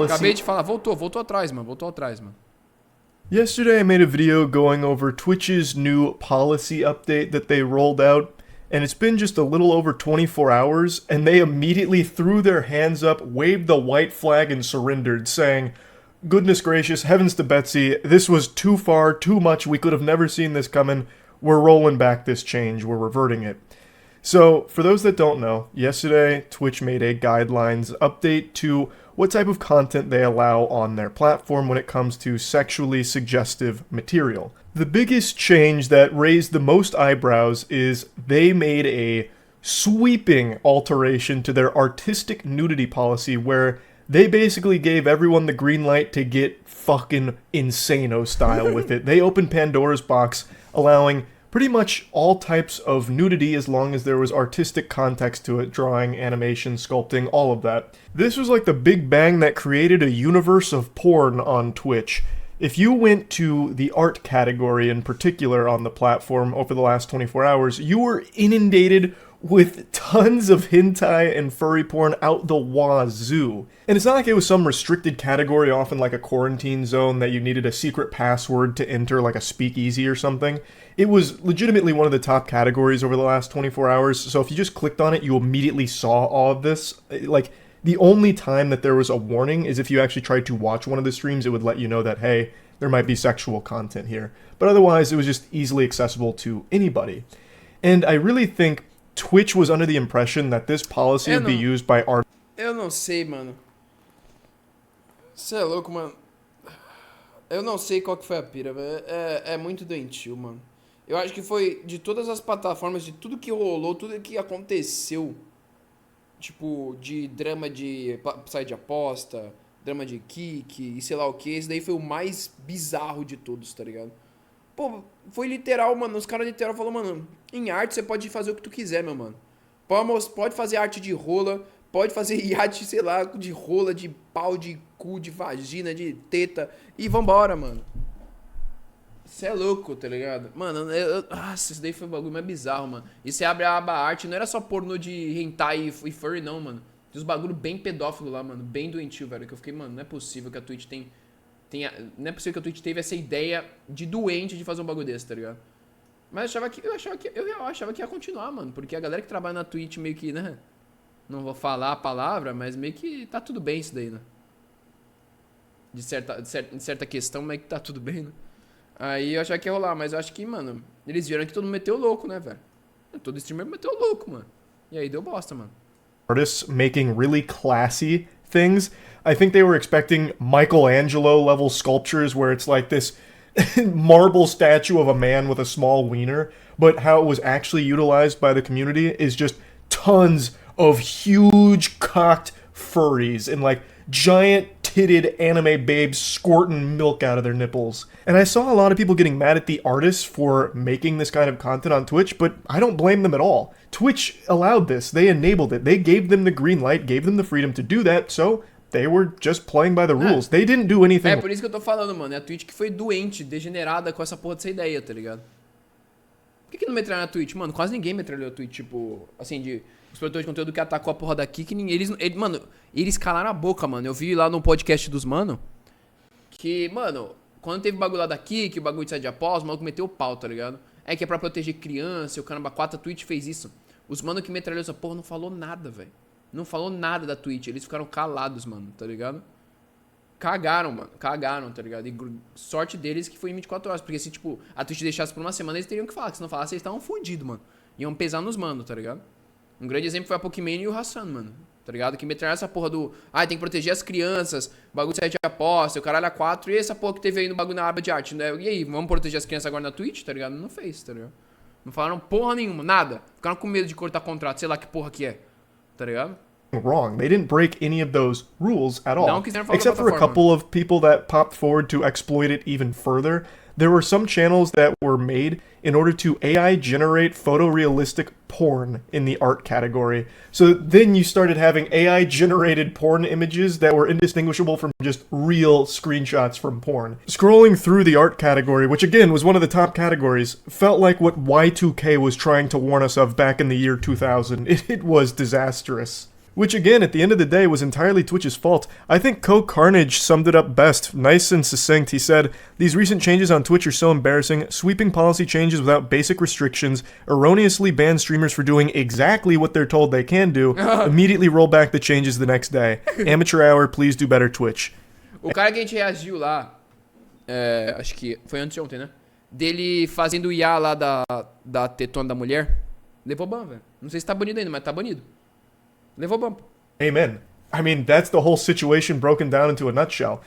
policy. Acabei de falar, voltou atrás, mano. Voltou atrás, mano. Yesterday I made a video going over Twitch's new policy update that they rolled out, and it's been just a little over 24 hours, and they immediately threw their hands up, waved the white flag, and surrendered, saying, "Goodness gracious, heavens to Betsy, this was too far, too much, we could have never seen this coming, we're rolling back this change, we're reverting it." So, for those that don't know, yesterday Twitch made a guidelines update to what type of content they allow on their platform when it comes to sexually suggestive material. The biggest change that raised the most eyebrows is they made a sweeping alteration to their artistic nudity policy where they basically gave everyone the green light to get fucking insano style with it. They opened Pandora's box, allowing pretty much all types of nudity as long as there was artistic context to it, drawing, animation, sculpting, all of that. This was like the big bang that created a universe of porn on Twitch. If you went to the art category in particular on the platform over the last 24 hours, you were inundated with tons of hentai and furry porn out the wazoo. And it's not like it was some restricted category off in like a quarantine zone that you needed a secret password to enter, like a speakeasy or something. It was legitimately one of the top categories over the last 24 hours, so if you just clicked on it, you immediately saw all of this. Like, the only time that there was a warning is if you actually tried to watch one of the streams, it would let you know that, hey, there might be sexual content here. But otherwise, it was just easily accessible to anybody. And I really think Twitch was under the impression that this policy would be used by artists. Eu não sei, mano. Você é louco, mano. Eu não sei qual que foi a pira, velho. É muito doentio, mano. Eu acho que foi de todas as plataformas, de tudo que rolou, tudo que aconteceu. Tipo, de drama de site de aposta, drama de kick e sei lá o que. Esse daí foi o mais bizarro de todos, tá ligado? Pô, foi literal, mano. Os caras literal falaram, mano, em arte você pode fazer o que tu quiser, meu mano. Pode fazer arte de rola, pode fazer arte, sei lá, de rola, de pau, de cu, de vagina, de teta. E vambora, mano. Você é louco, tá ligado? Mano, nossa, isso daí foi um bagulho mais bizarro, mano. E você abre a aba arte, não era só pornô de hentai e furry, não, mano. Tem uns bagulho bem pedófilo lá, mano. Bem doentio, velho. Que eu fiquei, mano, não é possível que a Twitch não é possível que a Twitch teve essa ideia de doente de fazer um bagulho desse, tá ligado? Mas eu achava que ia continuar, mano. Porque a galera que trabalha na Twitch meio que, né? Não vou falar a palavra, mas meio que tá tudo bem isso daí, né? De certa questão, meio que tá tudo bem, né? Aí eu achava que ia rolar, mas eu acho que, mano, eles viram que todo mundo meteu louco, né, velho? Todo streamer meteu louco, mano. E aí deu bosta, mano. Artists making really classy things. I think they were expecting Michelangelo level sculptures where it's like this marble statue of a man with a small wiener, but how it was actually utilized by the community is just tons of huge cocked furries and like giant titted anime babes squirting milk out of their nipples. And I saw a lot of people getting mad at the artists for making this kind of content on Twitch, but I don't blame them at all. Twitch allowed this. They enabled it. They gave them the green light, gave them the freedom to do that, so they were just playing by the rules. They didn't do anything. É por isso que eu tô falando, mano. É a Twitch que foi doente, degenerada com essa porra dessa ideia, tá ligado? Por que não metralhou na Twitch? Mano, quase ninguém metralhou a Twitch, tipo, assim, de os produtores de conteúdo que atacou a porra daqui, que ninguém. Mano, eles calaram a boca, mano. Eu vi lá no podcast dos mano que, mano, quando teve o bagulho lá daqui, que o bagulho de site de aposta, o maluco meteu o pau, tá ligado? É que é pra proteger criança, o caramba 4, a Twitch fez isso. Os mano que metralhou essa porra não falou nada, velho. Não falou nada da Twitch. Eles ficaram calados, mano, tá ligado? Cagaram, mano. Cagaram, tá ligado? E sorte deles que foi em 24 horas. Porque se, tipo, a Twitch deixasse por uma semana, eles teriam que falar. Que se não falasse, eles estavam fundidos, mano. Iam pesar nos manos, tá ligado? Um grande exemplo foi a Pokémon e o Hassan, mano. Tá ligado? Que metralharam essa porra do... Ah, tem que proteger as crianças. Bagulho de site de aposta, o caralho a 4. E essa porra que teve aí no bagulho na aba de arte, né? E aí, vamos proteger as crianças agora na Twitch, tá ligado? Não fez, tá ligado? Não falaram porra nenhuma, nada. Ficaram com medo de cortar contrato, sei lá que porra que é. Tá ligado? Wrong. They didn't break any of those rules at all. Não quiseram falar Except for a couple of people that popped forward to exploit it even further. There were some channels that were made in order to AI generate photorealistic porn in the art category. So then you started having AI generated porn images that were indistinguishable from just real screenshots from porn. Scrolling through the art category, which again was one of the top categories, felt like what Y2K was trying to warn us of back in the year 2000. It was disastrous. Which again, at the end of the day, was entirely Twitch's fault. I think Carnage summed it up best, nice and succinct. He said, "These recent changes on Twitch are so embarrassing. Sweeping policy changes without basic restrictions, erroneously ban streamers for doing exactly what they're told they can do, immediately roll back the changes the next day. Amateur hour, please do better, Twitch." O cara que a gente reagiu lá, acho que foi antes de ontem, né? Dele fazendo o IA lá da tetona da mulher, levou ban, velho. Não sei se tá banido ainda, mas tá banido. Levou ban. Amen. I mean, that's the whole situation broken down into a nutshell.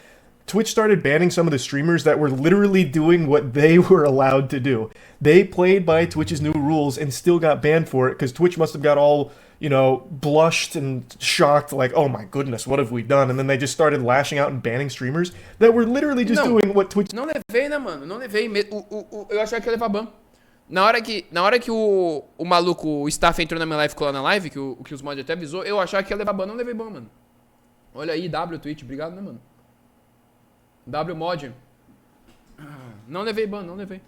Twitch started banning some of the streamers that were literally doing what they were allowed to do. They played by Twitch's new rules and still got banned for it because Twitch must have got all, you know, blushed and shocked, like, oh my goodness, what have we done? And then they just started lashing out and banning streamers that were literally just doing what Twitch... Não levei, né, mano? Não levei. Eu achava que ia levar ban. Na hora que o maluco, o staff entrou na minha live, ficou lá na live, que os mods até avisou, eu achava que ia levar ban, não levei ban, mano. Olha aí, W Twitch, obrigado, né, mano? W mod. Não levei ban, não levei.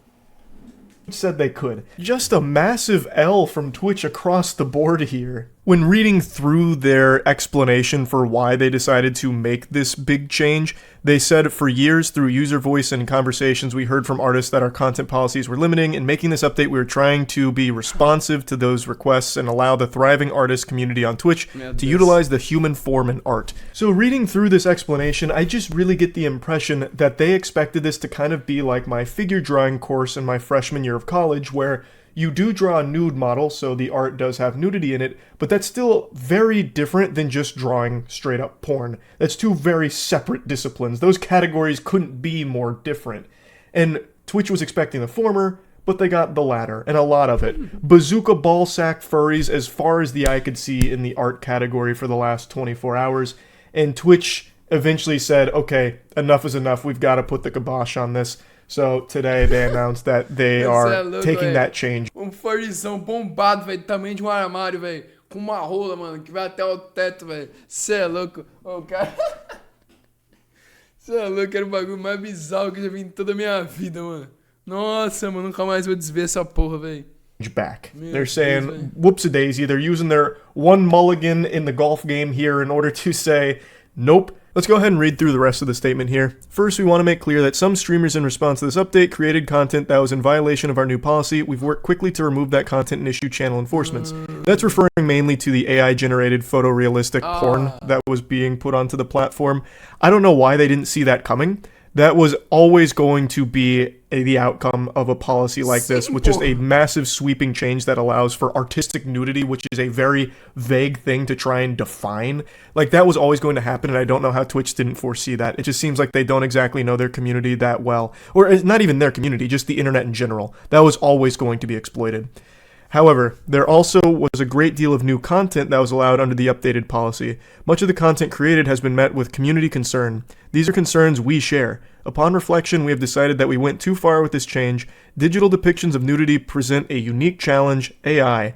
Said they could. Just a massive L from Twitch across the board here. When reading through their explanation for why they decided to make this big change, they said, "For years, through user voice and conversations, we heard from artists that our content policies were limiting. In making this update, we were trying to be responsive to those requests and allow the thriving artist community on Twitch to utilize the human form in art." So reading through this explanation, I just really get the impression that they expected this to kind of be like my figure drawing course in my freshman year of college, where you do draw a nude model, so the art does have nudity in it, but that's still very different than just drawing straight up porn. That's two very separate disciplines. Those categories couldn't be more different. And Twitch was expecting the former, but they got the latter, and a lot of it. Bazooka ballsack furries as far as the eye could see in the art category for the last 24 hours, and Twitch eventually said, okay, enough is enough, we've got to put the kibosh on this. So today they announced that they are taking that change. Furryzão bombado, velho, tamanho de um armário, velho. Com uma rola, mano, que vai até o teto, velho. Cê é louco. Ô, cara. Cê é louco, era o bagulho mais bizarro que eu já vi em toda a minha vida, mano. Nossa, mano, nunca mais vou desver essa porra, velho. Back. They're saying, whoops-a-daisy, they're using their one mulligan in the golf game here in order to say, nope. Let's go ahead and read through the rest of the statement here. First, we want to make clear that some streamers in response to this update created content that was in violation of our new policy. We've worked quickly to remove that content and issue channel enforcements. That's referring mainly to the AI-generated photorealistic porn that was being put onto the platform. I don't know why they didn't see that coming. That was always going to be the outcome of a policy like this, with just a massive sweeping change that allows for artistic nudity, which is a very vague thing to try and define. Like, that was always going to happen, and I don't know how Twitch didn't foresee that. It just seems like they don't exactly know their community that well. Or not even their community, just the internet in general. That was always going to be exploited. However, there also was a great deal of new content that was allowed under the updated policy. Much of the content created has been met with community concern. These are concerns we share. Upon reflection, we have decided that we went too far with this change. Digital depictions of nudity present a unique challenge. AI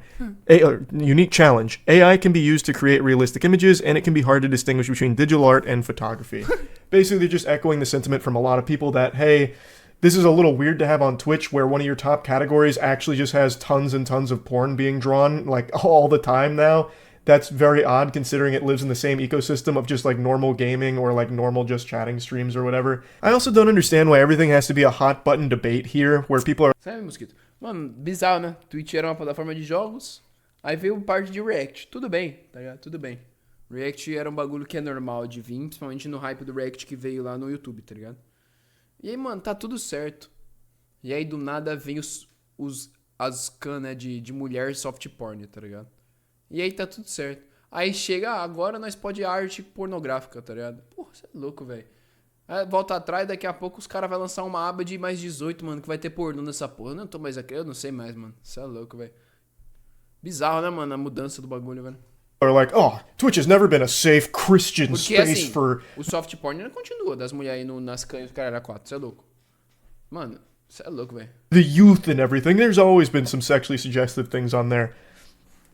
can be used to create realistic images, and it can be hard to distinguish between digital art and photography. Basically, they're just echoing the sentiment from a lot of people that, hey, this is a little weird to have on Twitch where one of your top categories actually just has tons and tons of porn being drawn, like, all the time now. That's very odd considering it lives in the same ecosystem of just like normal gaming or like normal just chatting streams or whatever. I also don't understand why everything has to be a hot button debate here where people are... Sabe, Mosquito? Mano, bizarro, né? Twitch era uma plataforma de jogos, aí veio parte de React. Tudo bem, tá ligado? Tudo bem. React era um bagulho que é normal de vir, principalmente no hype do React que veio lá no YouTube, tá ligado? E aí, mano, tá tudo certo. E aí, do nada, vem as can, né, de mulher soft porn, tá ligado? E aí, tá tudo certo. Aí chega, agora nós pode arte pornográfica, tá ligado? Porra, você é louco, velho. Volta atrás, daqui a pouco os caras vão lançar uma aba de mais 18, mano, que vai ter pornô nessa porra. Eu não tô mais aqui, eu não sei mais, mano. Você é louco, velho. Bizarro, né, mano, a mudança do bagulho, velho. Are like, oh, Twitch has never been a safe Christian Porque, space assim, for... o soft porn ainda continua, das mulheres aí nas canhas do cara era 4, você é louco. Mano, você é louco, velho. The youth and everything, there's always been some sexually suggestive things on there.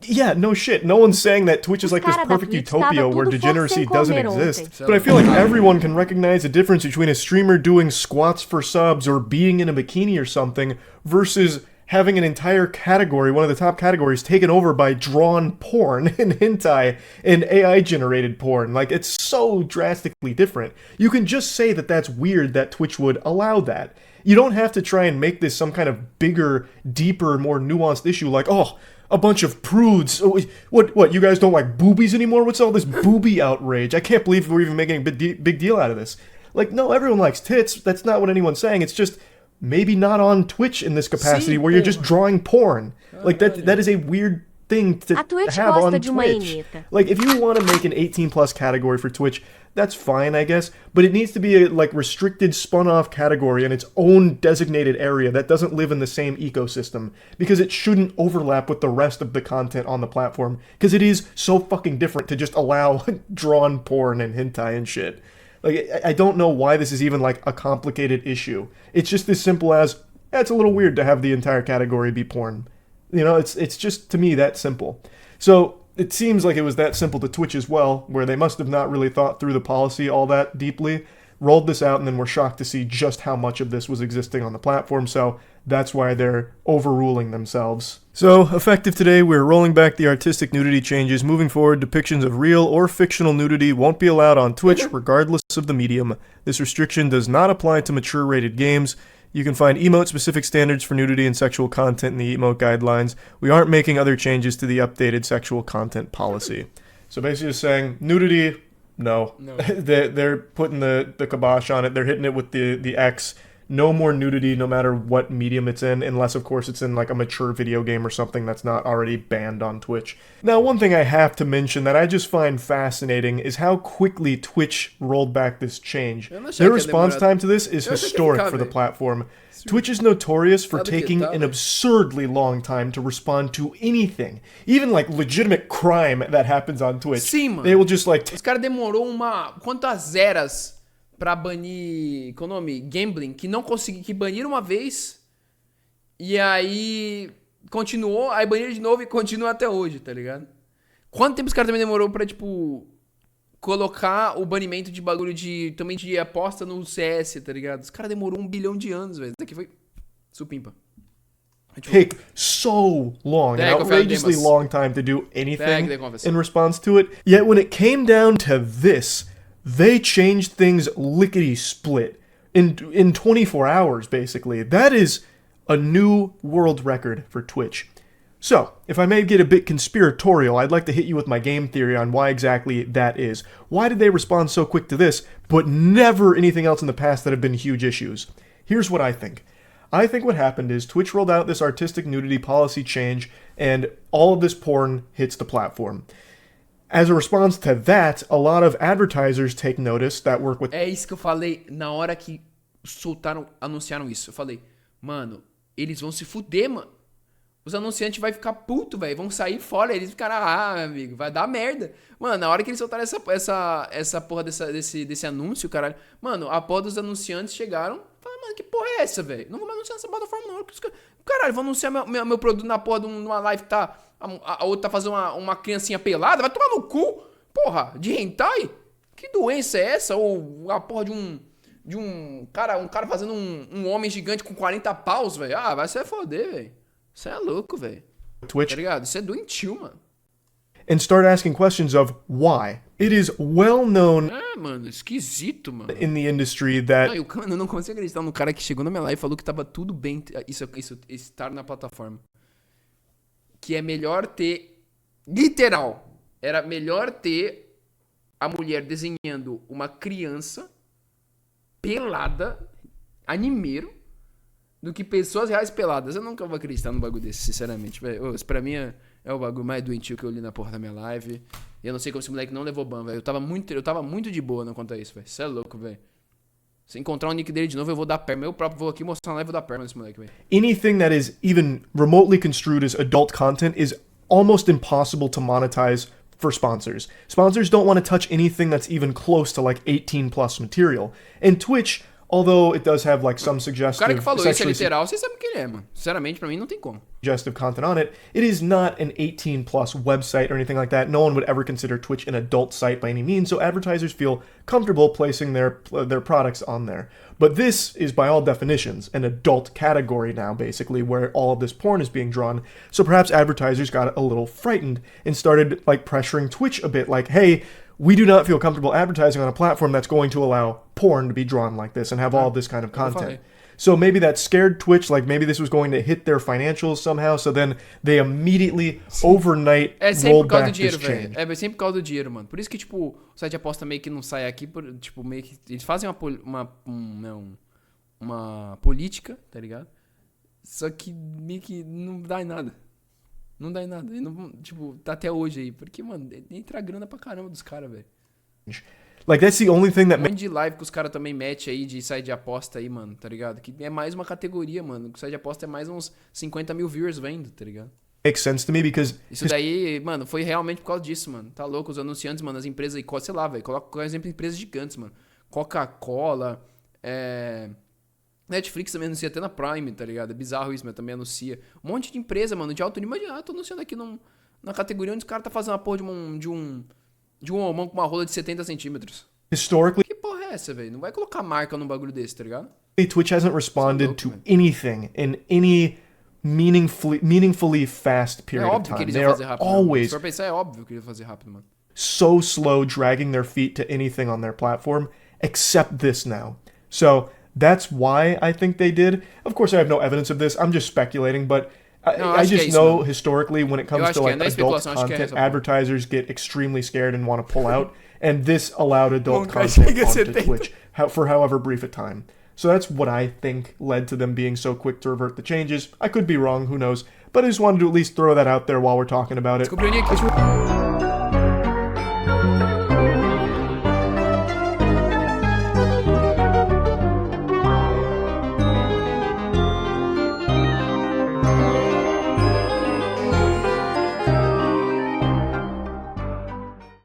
Yeah, no shit, no one's saying that Twitch is like this perfect utopia where degeneracy doesn't exist. But I feel like everyone can recognize the difference between a streamer doing squats for subs or being in a bikini or something versus having an entire category, one of the top categories, taken over by drawn porn and hentai and AI-generated porn. Like, it's so drastically different. You can just say that that's weird that Twitch would allow that. You don't have to try and make this some kind of bigger, deeper, more nuanced issue like, oh, a bunch of prudes. Oh, what, you guys don't like boobies anymore? What's all this boobie outrage? I can't believe we're even making a big deal out of this. Like, no, everyone likes tits. That's not what anyone's saying. It's just maybe not on Twitch in this capacity where you're just drawing porn. Like, that is a weird thing to have on Twitch. Like, if you want to make an 18+ category for Twitch, that's fine, I guess, but it needs to be a, like, restricted, spun-off category in its own designated area that doesn't live in the same ecosystem, because it shouldn't overlap with the rest of the content on the platform, because it is so fucking different to just allow drawn porn and hentai and shit. Like, I don't know why this is even, like, a complicated issue. It's just as simple as, it's a little weird to have the entire category be porn. You know, it's just, to me, that simple. So, it seems like it was that simple to Twitch as well, where they must have not really thought through the policy all that deeply, rolled this out, and then were shocked to see just how much of this was existing on the platform, so that's why they're overruling themselves. So, effective today, we're rolling back the artistic nudity changes. Moving forward, depictions of real or fictional nudity won't be allowed on Twitch, regardless of the medium. This restriction does not apply to mature-rated games. You can find emote-specific standards for nudity and sexual content in the emote guidelines. We aren't making other changes to the updated sexual content policy. So basically just saying, nudity, no. They're putting the kibosh on it. They're hitting it with the X. No more nudity, no matter what medium it's in, unless, of course, it's in, like, a mature video game or something that's not already banned on Twitch. Now, one thing I have to mention that I just find fascinating is how quickly Twitch rolled back this change. Their response time to this is historic for the platform. Twitch is notorious for taking an absurdly long time to respond to anything. Even, like, legitimate crime that happens on Twitch. Sim, mano. They will just, like... Os caras demorou quantas eras pra banir, qual é o nome? Gambling, que não consegui, que baniram uma vez, e aí continuou, aí baniram de novo e continua até hoje, tá ligado? Quanto tempo os caras também demorou pra, tipo, colocar o banimento de bagulho também de aposta no CS, tá ligado? Os caras demorou 1 bilhão de anos, velho. Isso aqui foi supimpa. Take so long, an outrageously long time to do anything in response to it. Yet when it came down to this, they changed things lickety-split in 24 hours, basically. That is a new world record for Twitch. So, if I may get a bit conspiratorial, I'd like to hit you with my game theory on why exactly that is. Why did they respond so quick to this, but never anything else in the past that have been huge issues? Here's what I think. I think what happened is Twitch rolled out this artistic nudity policy change, and all of this porn hits the platform. As a response to that, a lot of advertisers take notice that work with... É isso que eu falei na hora que anunciaram isso. Eu falei, mano, eles vão se fuder, mano. Os anunciantes vão ficar puto, velho. Vão sair fora. Eles ficaram, meu amigo, vai dar merda. Mano, na hora que eles soltaram essa porra desse anúncio, caralho. Mano, a porra dos anunciantes chegaram. Falaram, mano, que porra é essa, velho? Não vou anunciar nessa plataforma, não. Caralho, vou anunciar meu produto na porra de uma live que tá... A outra tá fazendo uma criancinha pelada. Vai tomar no cu. Porra, de hentai? Que doença é essa? Ou a porra de um cara fazendo um homem gigante com 40 paus, velho. Ah, vai se foder, velho. Isso é louco, velho. Twitch. Tá ligado? Isso é doentio, mano. And start asking questions of why. It is well known mano, esquisito, mano. In the industry that... Eu não consigo acreditar no cara que chegou na minha live e falou que tava tudo bem isso estar na plataforma. Que é melhor ter... Literal. Era melhor ter a mulher desenhando uma criança pelada, animeiro, do que pessoas reais peladas. Eu nunca vou acreditar num bagulho desse, sinceramente, velho. Isso pra mim é o bagulho mais doentio que eu li na porra da minha live. E eu não sei como esse moleque não levou ban, velho. Eu tava muito de boa quanto a isso, velho. Isso é louco, velho. Se encontrar o nick dele de novo, eu vou dar perma. Eu próprio vou aqui mostrar na live e vou dar perma nesse moleque, velho. Anything that is even remotely construed as adult content is almost impossible to monetize for sponsors. Sponsors don't want to touch anything that's even close to like 18+ material. And Twitch although it does have like some O suggestive, cara que falou isso é sexually literal, vocês sabem quem ele é, mano. Sinceramente, pra mim não tem como. suggestive content on it. It is not an 18 plus website or anything like that. No one would ever consider Twitch an adult site by any means, so advertisers feel comfortable placing their products on there. But this is by all definitions an adult category now, basically, where all of this porn is being drawn. So perhaps advertisers got a little frightened and started like pressuring Twitch a bit, like, hey, we do not feel comfortable advertising on a platform that's going to allow porn to be drawn like this and have all of this kind of content. So maybe that scared Twitch, like maybe this was going to hit their financials somehow, so then they immediately, overnight, rolled back this change. É sempre por causa do dinheiro, mano. Por isso que, tipo, o site de aposta meio que não sai aqui, tipo, meio que... Eles fazem uma política, tá ligado? Só que meio que não dá em nada. Não dá em nada. E não, tipo, tá até hoje aí. Porque, mano, entra grana pra caramba dos caras, velho. Like, that's the only thing that Um monte de live que os caras também metem aí de site de aposta aí, mano, tá ligado? Que é mais uma categoria, mano. O site de aposta é mais uns 50 mil viewers vendo, tá ligado? makes sense to me because Isso daí, mano, foi realmente por causa disso, mano. Tá louco, os anunciantes, mano, as empresas aí, sei lá, velho. Coloca, por exemplo, empresas gigantes, mano. Coca-Cola, Netflix também anuncia até na Prime, tá ligado? É bizarro isso, mas também anuncia. Um monte de empresa, mano, de alto nível. Imagina, tô anunciando aqui na categoria onde os caras tá fazendo uma porra de um homão com uma rola de 70 centímetros. historically, Que porra é essa, velho? Não vai colocar marca num bagulho desse, tá ligado? Twitch hasn't responded to anything in any meaningfully fast É period of óbvio que time. eles They iam are fazer rápido. Se always for pensar, é óbvio que eles iam fazer rápido, mano. so slow dragging their feet to anything on their platform, except this now. So that's why I think they did. Of course, I have no evidence of this. I'm just speculating, but Não, I acho que é just isso, know mano. historically when it Eu comes acho to que é, like não é adult especulação, acho que é content, essa porra. advertisers get extremely scared and want to pull out, and this allowed adult Nunca content chega a onto 70. Twitch for however brief a time. So that's what I think led to them being so quick to revert the changes. I could be wrong, who knows? But I just wanted to at least throw that out there while we're talking about it. Descobri o nick.